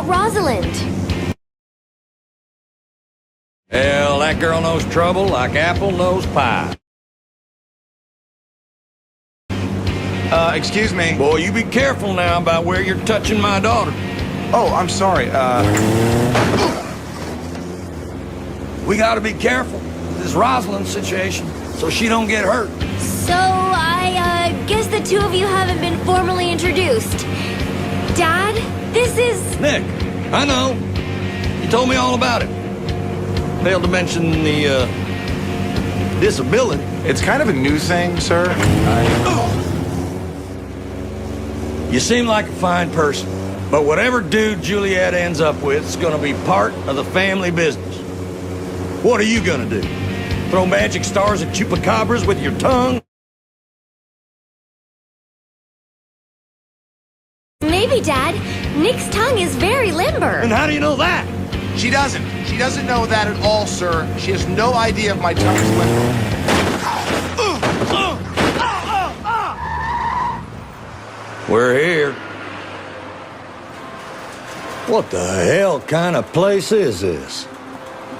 about Rosalind? Hell, that girl knows trouble like apple knows pie. Excuse me. Boy, you be careful now about where you're touching my daughter. Oh, I'm sorry. We gotta be careful with this Rosalind situation so she don't get hurt. So, I guess the two of you haven't been formally introduced. Dad, this is... Nick, I know. You told me all about it. Failed to mention the, disability. It's kind of a new thing, sir. You seem like a fine person, but whatever dude Juliet ends up with is gonna be part of the family business. What are you gonna do? Throw magic stars at chupacabras with your tongue? Maybe, Dad. Nick's tongue is very limber. And how do you know that? She doesn't. She doesn't know that at all, sir. She has no idea if my tongue is limber. We're here. What the hell kind of place is this?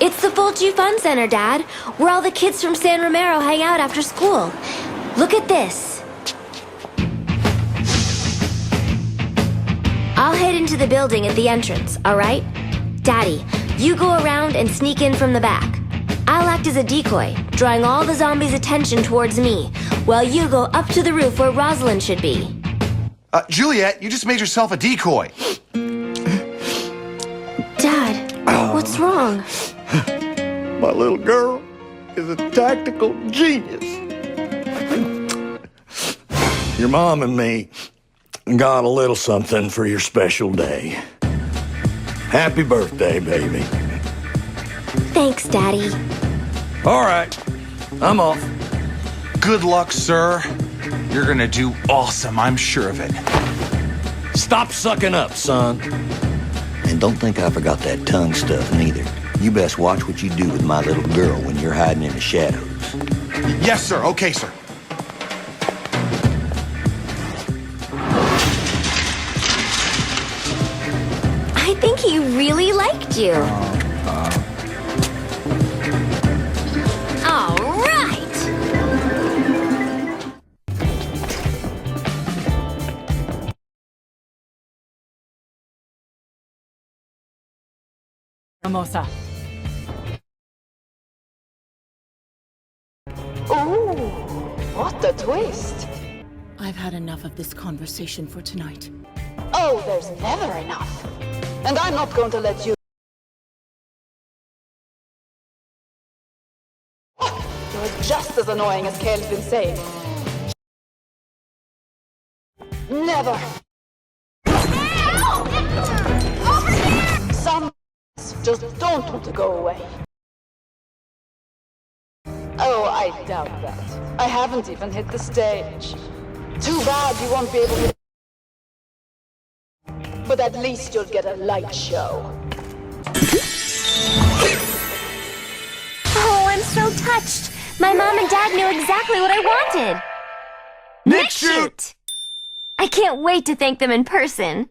It's the Fulci Fun Center, Dad, where all the kids from San Romero hang out after school. Look at this. I'll head into the building at the entrance, all right? Daddy, you go around and sneak in from the back. I'll act as a decoy, drawing all the zombies' attention towards me, while you go up to the roof where Rosalind should be. Juliet, you just made yourself a decoy. Dad, what's wrong? My little girl is a tactical genius. Your mom and me got a little something for your special day. Happy birthday, baby. Thanks, Daddy. All right, I'm off. Good luck, sir. You're gonna do awesome, I'm sure of it. Stop sucking up, son. And don't think I forgot that tongue stuff, neither. You best watch what you do with my little girl when you're hiding in the shadows. Yes, sir. Okay, sir. I think he really liked you. All right! Hermosa. Ooh, what a twist. I've had enough of this conversation for tonight. Oh, there's never enough. And I'm not going to let you... You're just as annoying as Kale's been saying. Never. Some just don't want to go away. Oh, I doubt that. I haven't even hit the stage. Too bad you won't be able to... But at least you'll get a light show. Oh, I'm so touched. My mom and dad knew exactly what I wanted. Nick, shoot! I can't wait to thank them in person.